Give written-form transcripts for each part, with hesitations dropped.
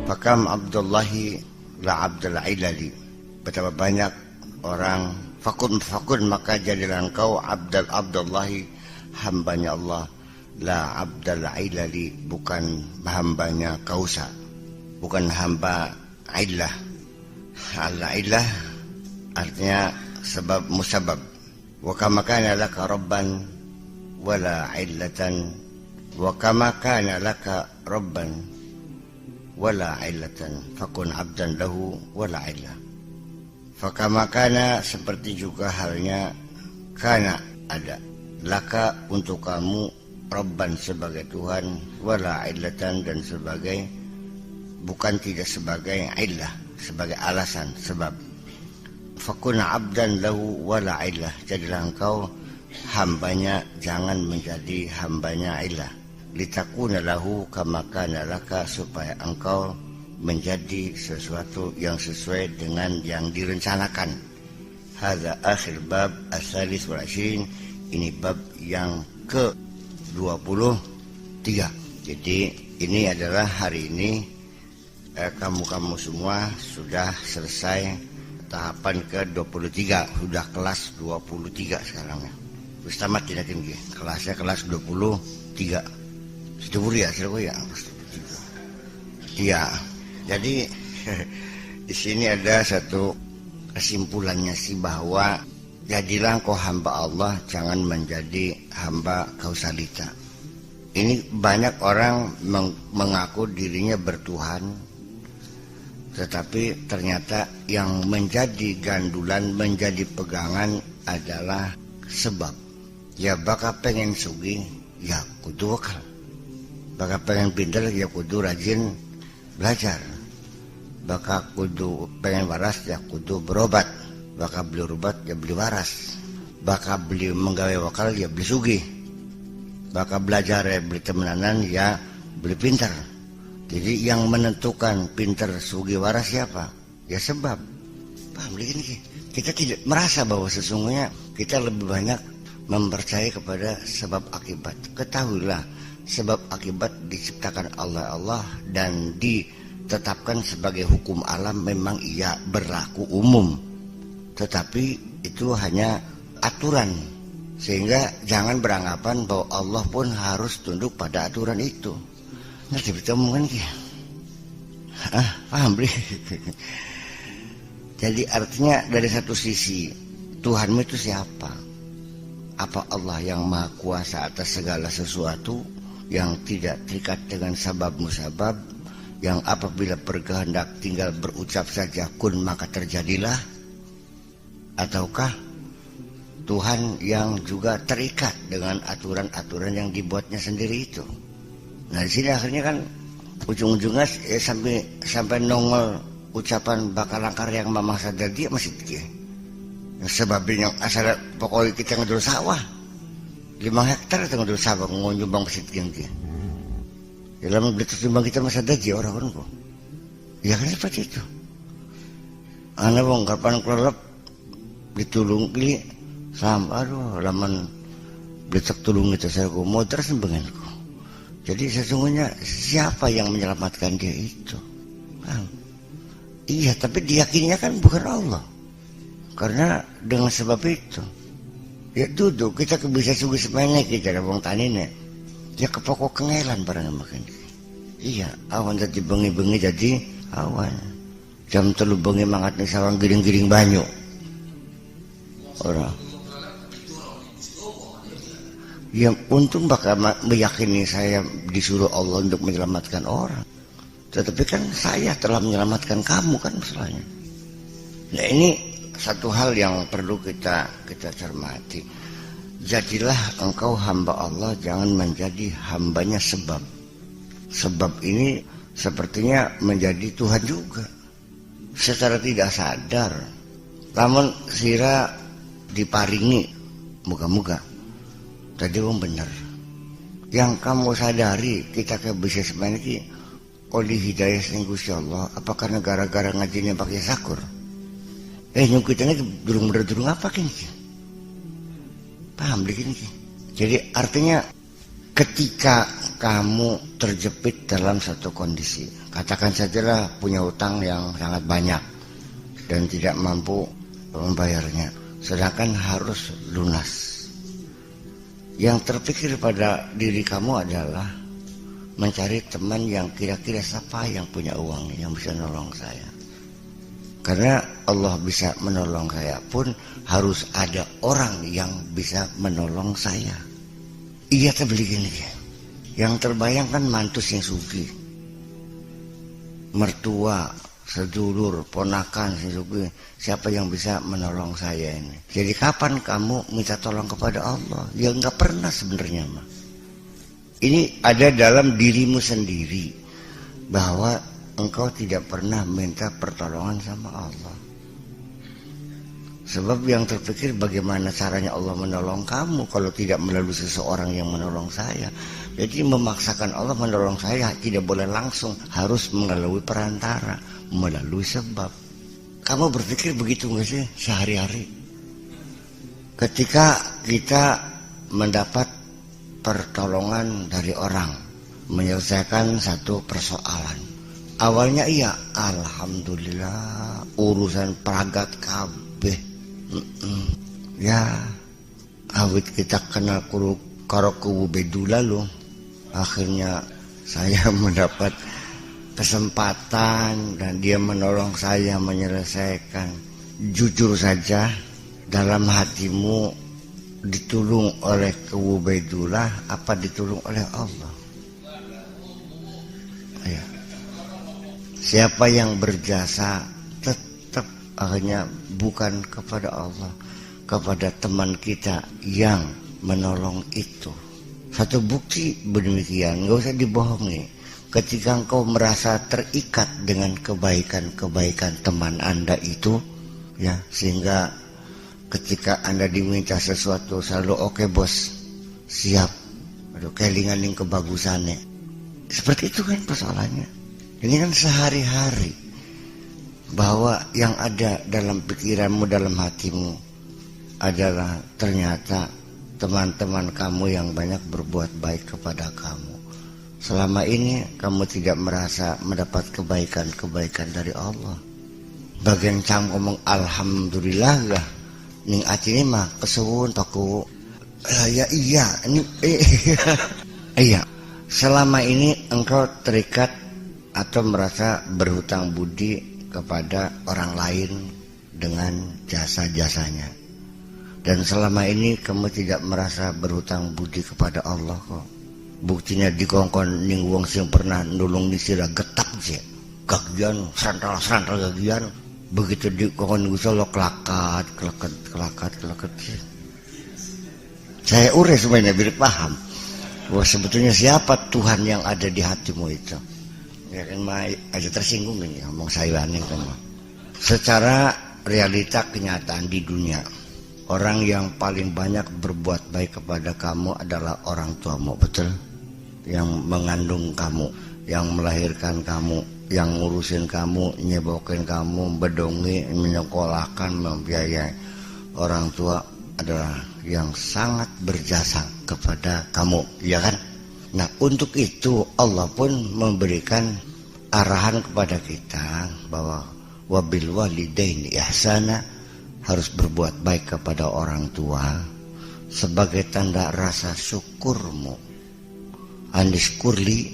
Fakam Abdullahi la Abdul Ilali. Betapa banyak orang fakun maka jadilah engkau Abdullahi, hambanya Allah, la Abdul Ilali, bukan hambanya kausa, bukan hamba illah. Al-illah artinya sebab musabab. Wa kama kana laka rabban wala illatan, wa kama kana laka rabban wala illatan fakun abdan lahu wala illah. Fakama kana, seperti juga halnya kana ada, laka untuk kamu, rabban sebagai Tuhan, wala illatan dan sebagai, bukan tidak sebagai illah, sebagai alasan sebab. Fakun abdan lahu wala illah, jadilah engkau hambanya, jangan menjadi hambanya illah. Litakuna lahu kama kana laka, supaya engkau menjadi sesuatu yang sesuai dengan yang direncanakan. Hadza akhir bab as-salis wal 20. Ini bab yang ke-23. Jadi ini adalah hari ini kamu semua sudah selesai tahapan ke-23, sudah kelas 23 sekarang ya. Terus tamat tidak tinggi. Kelasnya kelas 23. Sudah ya, Iya. Jadi di sini ada satu kesimpulannya sih, bahwa jadilah engkau hamba Allah, jangan menjadi hamba kausalita. Ini banyak orang mengaku dirinya bertuhan, tetapi ternyata yang menjadi gandulan, menjadi pegangan adalah sebab. Ya bakal pengen sugih, ya kudu wakal. Bakal pengen pintar, ya kudu rajin belajar. Bakal kudu pengen waras, ya kudu berobat. Bakal beli obat, ya beli waras. Bakal beli menggawe wakal, ya beli sugih. Bakal belajar, ya beli temenanan, ya beli pintar. Jadi yang menentukan pintar sugih waras siapa? Ya sebab. Paham begini? Kita tidak merasa bahwa sesungguhnya kita lebih banyak mempercayai kepada sebab akibat. Ketahuilah, sebab akibat diciptakan Allah dan ditetapkan sebagai hukum alam, memang ia berlaku umum, tetapi itu hanya aturan. Sehingga jangan beranggapan bahwa Allah pun harus tunduk pada aturan itu. Ngerti betul omongan ki? Paham beli? Jadi artinya dari satu sisi, Tuhanmu itu siapa? Apa Allah yang maha kuasa atas segala sesuatu, yang tidak terikat dengan sabab musabab, yang apabila berkehendak tinggal berucap saja kun maka terjadilah? Ataukah Tuhan yang juga terikat dengan aturan-aturan yang dibuatnya sendiri itu? Nah di sini akhirnya kan ujung-ujungnya sampai nongol ucapan bakal langkar yang mamah sadar dia masih dia. Sebabnya asal pokoknya kita ngedul sawah 5 hektar atau ngedul sawah ngonjumbang masih dia. Dalam beli terjumbang kita masa daji orang-orang kok. Ya kan seperti itu. Anak wong kapan kelelep ditulung li sampai aduh laman beli tulung itu saya kok mau terus bengenku. Jadi sesungguhnya siapa yang menyelamatkan dia itu? Iya, tapi diyakininya kan bukan Allah. Karena dengan sebab itu, ya duduk kita bisa sugih semuanya kita ada wong tanine. Ya kepokok kengelan barang makan. Iya, awan jadi bengi-bengi jadi awan. Jam 3 bengi mangat nih sawang giring-giring banyu. Orang. Ya untung bakal meyakini saya disuruh Allah untuk menyelamatkan orang. Tetapi kan saya telah menyelamatkan kamu kan masalahnya. Nah ini satu hal yang perlu kita cermati. Jadilah engkau hamba Allah, jangan menjadi hambanya sebab. Sebab ini sepertinya menjadi Tuhan juga secara tidak sadar. Namun sira diparingi muga-muga tadi wong bener. Yang kamu sadari kita ke bisa sebenarnya oleh hidayah sing Gusti Allah, apakah gara-gara ngajinya pakai sakur? Nyukitnya durung apa kini? Paham begini? Jadi artinya ketika kamu terjepit dalam satu kondisi, katakan sajalah punya hutang yang sangat banyak dan tidak mampu membayarnya, sedangkan harus lunas. Yang terpikir pada diri kamu adalah mencari teman yang kira-kira siapa yang punya uang yang bisa nolong saya. Karena Allah bisa menolong saya pun harus ada orang yang bisa menolong saya. Iya tak beli gini. Yang terbayang kan mantu sing sugi, mertua, sedulur, ponakan sing sugi. Siapa yang bisa menolong saya ini? Jadi kapan kamu minta tolong kepada Allah? Ya nggak pernah sebenarnya mah. Ini ada dalam dirimu sendiri bahwa engkau tidak pernah minta pertolongan sama Allah. Sebab yang terpikir bagaimana caranya Allah menolong kamu kalau tidak melalui seseorang yang menolong saya. Jadi memaksakan Allah menolong saya tidak boleh langsung, harus melalui perantara, melalui sebab. Kamu berpikir begitu nggak sih sehari-hari? Ketika kita mendapat pertolongan dari orang, menyelesaikan satu persoalan. Awalnya iya, alhamdulillah, urusan peragat kabeh. Ya, awit kita kenal karo kubu bedula loh. Akhirnya saya mendapat kesempatan dan dia menolong saya menyelesaikan. Jujur saja, dalam hatimu ditolong oleh kubu bedula apa ditolong oleh Allah? Ya. Siapa yang berjasa tetap akhirnya bukan kepada Allah, kepada teman kita yang menolong itu. Satu bukti demikian, nggak usah dibohongi. Ketika engkau merasa terikat dengan kebaikan-kebaikan teman Anda itu, ya, sehingga ketika Anda diminta sesuatu selalu oke bos, siap. Aduh, kelingan yang kebagusannya. Seperti itu kan persoalannya. Ini kan sehari-hari. Bahwa yang ada dalam pikiranmu, dalam hatimu adalah ternyata teman-teman kamu yang banyak berbuat baik kepada kamu. Selama ini kamu tidak merasa mendapat kebaikan-kebaikan dari Allah. Bagian cam ngomong alhamdulillah lah. Ning ati ini mah kesuwun toku. Ya iya, ini iya. Selama ini engkau terikat atau merasa berhutang budi kepada orang lain dengan jasa-jasanya. Dan selama ini kamu tidak merasa berhutang budi kepada Allah kok. Buktinya dikongkon ning wong sing pernah nulung ni sira getap sih. Gagian santral gagian begitu dikongkon Gusti Allah kelakat. Saya urus semuanya biar paham. Bahwa sebetulnya siapa Tuhan yang ada di hatimu itu. Ya kan mah aja tersinggung ini ngomong sayuane kan. Secara realita kenyataan di dunia, orang yang paling banyak berbuat baik kepada kamu adalah orang tuamu, betul? Yang mengandung kamu, yang melahirkan kamu, yang ngurusin kamu, nyebokin kamu, bedongi, menyekolahkan, membiayai. Orang tua adalah yang sangat berjasa kepada kamu, ya kan? Nah, untuk itu Allah pun memberikan arahan kepada kita bahwa wabil walidaini ihsana, harus berbuat baik kepada orang tua sebagai tanda rasa syukurmu. Anishkurli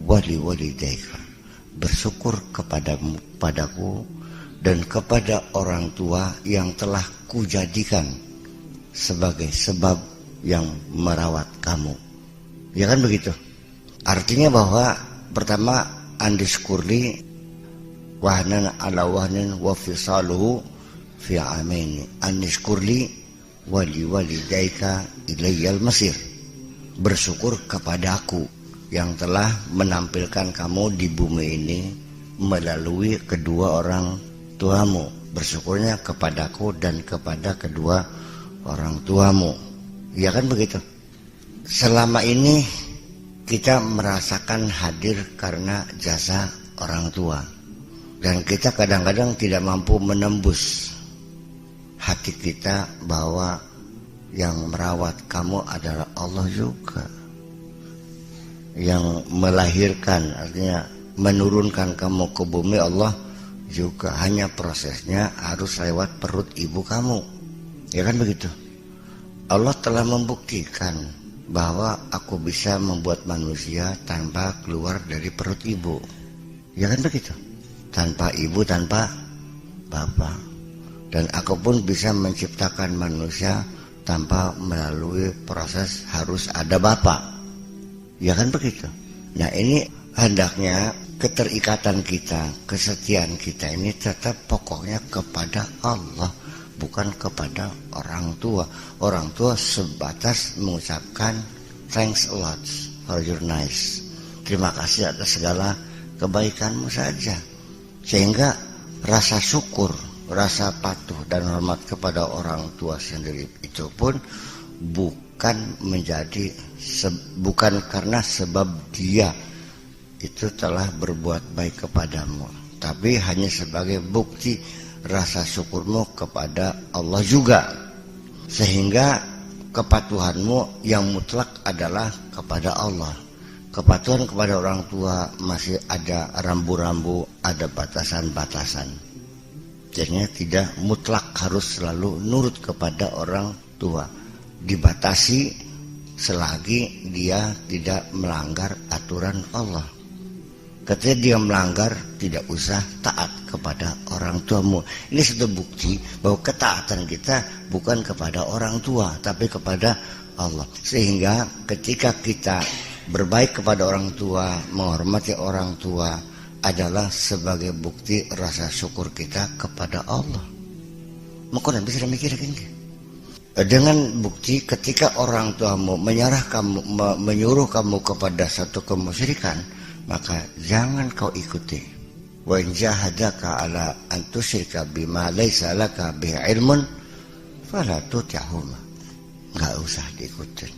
wali walidaika, bersyukur padaku dan kepada orang tua yang telah kujadikan sebagai sebab yang merawat kamu. Ya kan begitu? Artinya bahwa pertama andiskurli wahnan ala wahnin wa fisaluhu fi amaini andiskurli wali walidaika ilayyal masir. Bersyukur kepadaku yang telah menampilkan kamu di bumi ini melalui kedua orang tuamu. Bersyukurnya kepadaku dan kepada kedua orang tuamu. Ya kan begitu? Selama ini kita merasakan hadir karena jasa orang tua. Dan kita kadang-kadang tidak mampu menembus hati kita bahwa yang merawat kamu adalah Allah juga. yang melahirkan, artinya menurunkan kamu ke bumi Allah juga, hanya prosesnya harus lewat perut ibu kamu. Ya kan begitu? Allah telah membuktikan bahwa aku bisa membuat manusia tanpa keluar dari perut ibu. Ya kan begitu? Tanpa ibu, tanpa bapak. Dan aku pun bisa menciptakan manusia tanpa melalui proses harus ada bapak. Ya kan begitu? Nah ini hendaknya keterikatan kita, kesetiaan kita ini tetap pokoknya kepada Allah, bukan kepada orang tua. Orang tua sebatas mengucapkan thanks a lot for your nice. Terima kasih atas segala kebaikanmu saja. Sehingga rasa syukur, rasa patuh dan hormat kepada orang tua sendiri itu pun bukan menjadi bukan karena sebab dia itu telah berbuat baik kepadamu, tapi hanya sebagai bukti rasa syukurmu kepada Allah juga. Sehingga kepatuhanmu yang mutlak adalah kepada Allah. Kepatuhan kepada orang tua masih ada rambu-rambu, ada batasan-batasan. Jadinya tidak mutlak harus selalu nurut kepada orang tua. Dibatasi selagi dia tidak melanggar aturan Allah. Ketika dia melanggar, tidak usah taat kepada orang tuamu. Ini sudah bukti bahwa ketaatan kita bukan kepada orang tua, tapi kepada Allah. Sehingga ketika kita berbaik kepada orang tua, menghormati orang tua, adalah sebagai bukti rasa syukur kita kepada Allah. Maka bisa mikirkan dengan bukti ketika orang tuamu menyuruh kamu kepada satu kemusyrikan, maka jangan kau ikuti. Wa in jahadaka ala an tusyrika bima laysa laka bihi ilmun fala tuti'huma. Enggak usah diikutin.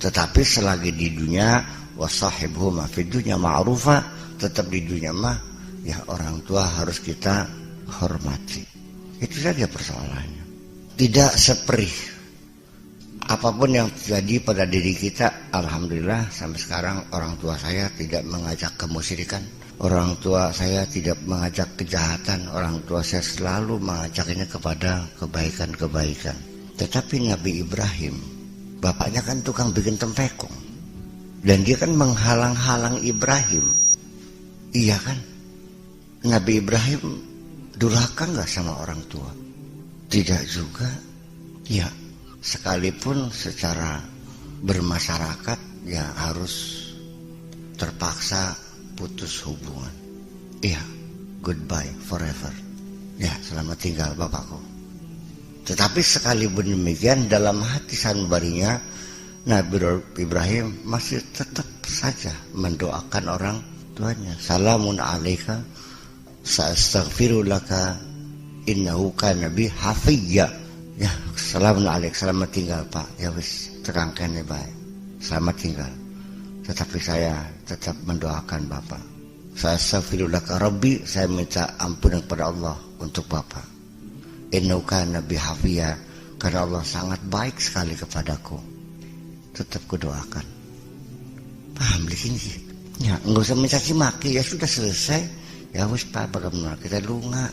Tetapi selagi di dunia wasahibhuma fid dunya ma'rufa, tetap di dunia mah ya orang tua harus kita hormati. Itu saja persoalannya. Tidak seperih apapun yang terjadi pada diri kita. Alhamdulillah sampai sekarang orang tua saya tidak mengajak kemusyrikan, orang tua saya tidak mengajak kejahatan, orang tua saya selalu mengajaknya kepada kebaikan-kebaikan. Tetapi Nabi Ibrahim, bapaknya kan tukang bikin tempekung, dan dia kan menghalang-halang Ibrahim. Iya kan? Nabi Ibrahim durhaka nggak sama orang tua? Tidak juga. Ya, sekalipun secara bermasyarakat ya harus terpaksa putus hubungan. Iya, goodbye forever. Ya, selamat tinggal bapakku. Tetapi sekalipun demikian, dalam hati sanubarinya Nabi Ibrahim masih tetap saja mendoakan orang tuanya. Salamun alaika sa'astaghfiru laka innahu kana bi hafiyya. Ya, salamun alaik, selamat tinggal Pak. Ya wis, terangkan ya baik. Selamat tinggal. Tetapi saya tetap mendoakan Bapak. Saya astaghfiru laka Rabbi, saya minta ampun kepada Allah untuk Bapak. Innahu kana bi hafiyya, karena Allah sangat baik sekali kepadaku. Tetap kudoakan. Paham di sini? Ya, enggak usah mencaci maki, ya sudah selesai. Ya wis Pak, bagaimana kita lunga.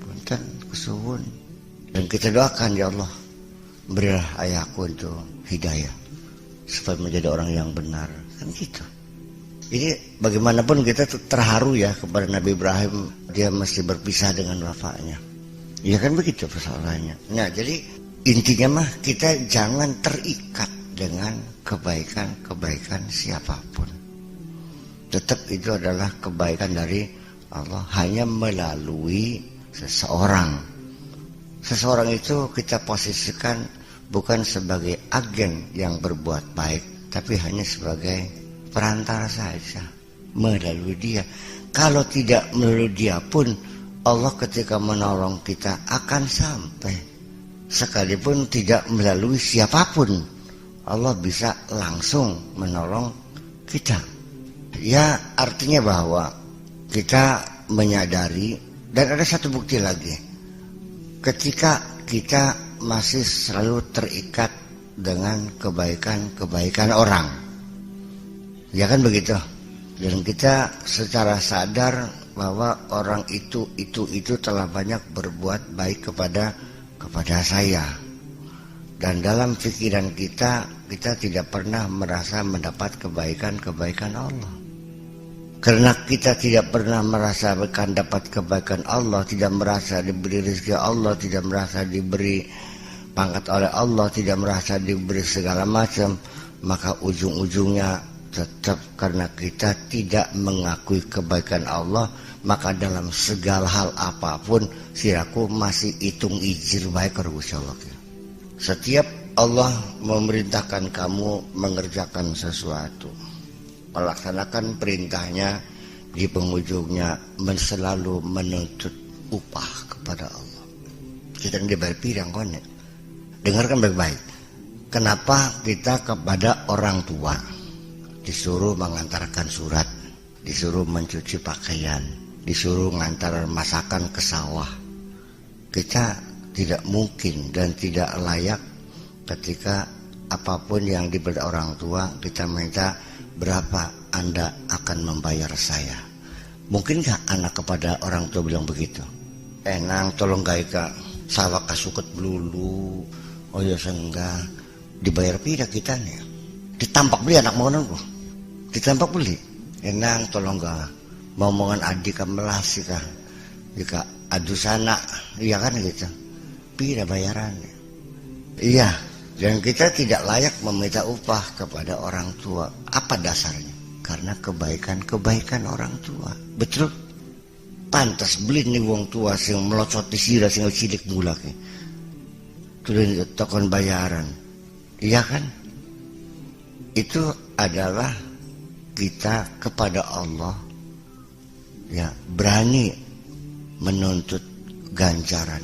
Punten kesuwun. Dan kita doakan, ya Allah, berilah ayahku untuk hidayah supaya menjadi orang yang benar. Kan gitu. Ini bagaimanapun kita terharu ya kepada Nabi Ibrahim, dia mesti berpisah dengan bapaknya. Ya kan begitu persoalannya. Nah, jadi intinya mah kita jangan terikat dengan kebaikan-kebaikan siapapun. Tetap itu adalah kebaikan dari Allah, hanya melalui seseorang. Seseorang itu kita posisikan bukan sebagai agen yang berbuat baik, tapi hanya sebagai perantara saja melalui dia. Kalau tidak melalui dia pun, Allah ketika menolong kita akan sampai. Sekalipun tidak melalui siapapun, Allah bisa langsung menolong kita. Ya, artinya bahwa kita menyadari, dan ada satu bukti lagi. Ketika kita masih selalu terikat dengan kebaikan-kebaikan orang, Ya kan begitu. Dan kita secara sadar bahwa orang itu telah banyak berbuat baik kepada saya. Dan dalam pikiran kita tidak pernah merasa mendapat kebaikan Allah. Karena kita tidak pernah merasakan dapat kebaikan Allah, tidak merasa diberi rezeki Allah, tidak merasa diberi pangkat oleh Allah, tidak merasa diberi segala macam, maka ujung-ujungnya tetap karena kita tidak mengakui kebaikan Allah, maka dalam segala hal apapun siraku masih hitung ijir baik ke Allah. Setiap Allah memerintahkan kamu mengerjakan sesuatu, melaksanakan perintahnya, di penghujungnya selalu menuntut upah kepada Allah. Kita dibayar pirang konek. Dengarkan baik-baik. Kenapa kita kepada orang tua disuruh mengantarkan surat, disuruh mencuci pakaian, disuruh mengantar masakan ke sawah? Kita tidak mungkin dan tidak layak ketika apapun yang diberi orang tua kita minta, berapa Anda akan membayar saya? Mungkinkah anak kepada orang tua bilang begitu? Nang tolong gaika sawah kasukut belulu. Oh ya senggah. Dibayar pira kita nih? Ditampak beli anak mau nunggu. Ditampak beli. Nang tolong gak ngomongan adik melas kah? Jika adu sana, iya kan gitu. Pira bayarannya? Iya. Dan kita tidak layak meminta upah kepada orang tua. Apa dasarnya? Karena kebaikan orang tua. Betul? Pantas beli nih wong tua sing melocot di sira sing cilik mulak. Tulen tokon bayaran. Iya kan? Itu adalah kita kepada Allah ya berani menuntut ganjaran,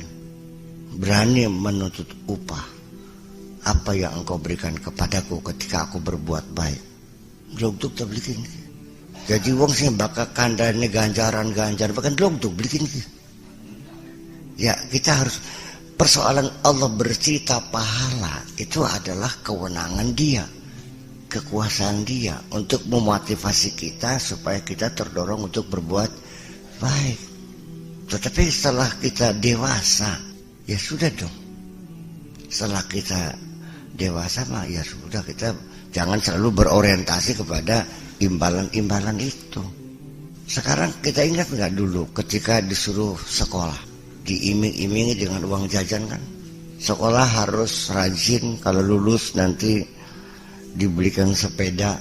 berani menuntut upah. Apa yang engkau berikan kepadaku ketika aku berbuat baik? Logduk tak belikin. Jadi wong sih bakal kandane ganjaran bahkan logduk belikin. Ya kita harus, persoalan Allah bercerita pahala itu adalah kewenangan Dia, kekuasaan Dia untuk memotivasi kita supaya kita terdorong untuk berbuat baik. Tetapi setelah kita dewasa, ya sudah dong. Setelah kita dewasa mah ya sudah, kita jangan selalu berorientasi kepada imbalan-imbalan itu. Sekarang kita ingat nggak dulu ketika disuruh sekolah, diiming-imingi dengan uang jajan kan? Sekolah harus rajin, kalau lulus nanti dibelikan sepeda.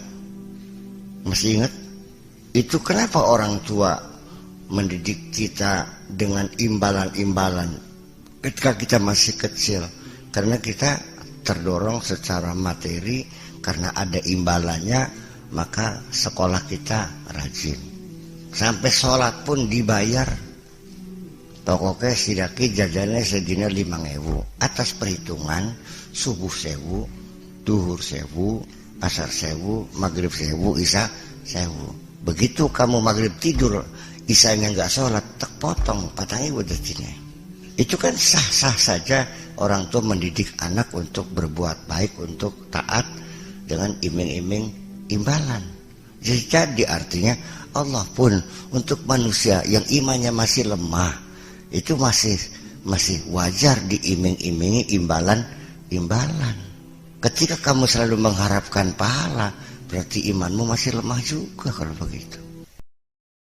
Masih ingat? Itu kenapa orang tua mendidik kita dengan imbalan-imbalan ketika kita masih kecil? Karena kita terdorong secara materi, karena ada imbalannya, maka sekolah kita rajin. Sampai sholat pun dibayar. Pokoknya sidaki jajannya sedina 5.000 atas perhitungan subuh 1.000, duhur 1.000, asar 1.000, maghrib 1.000, isya 1.000. Begitu kamu maghrib tidur, isanya nggak sholat, tak potong patangnya wadatinya. Itu kan sah-sah saja orang tua mendidik anak untuk berbuat baik, untuk taat dengan iming-iming imbalan. Jadi artinya Allah pun untuk manusia yang imannya masih lemah, itu masih wajar diiming-imingi imbalan. Ketika kamu selalu mengharapkan pahala, berarti imanmu masih lemah juga kalau begitu.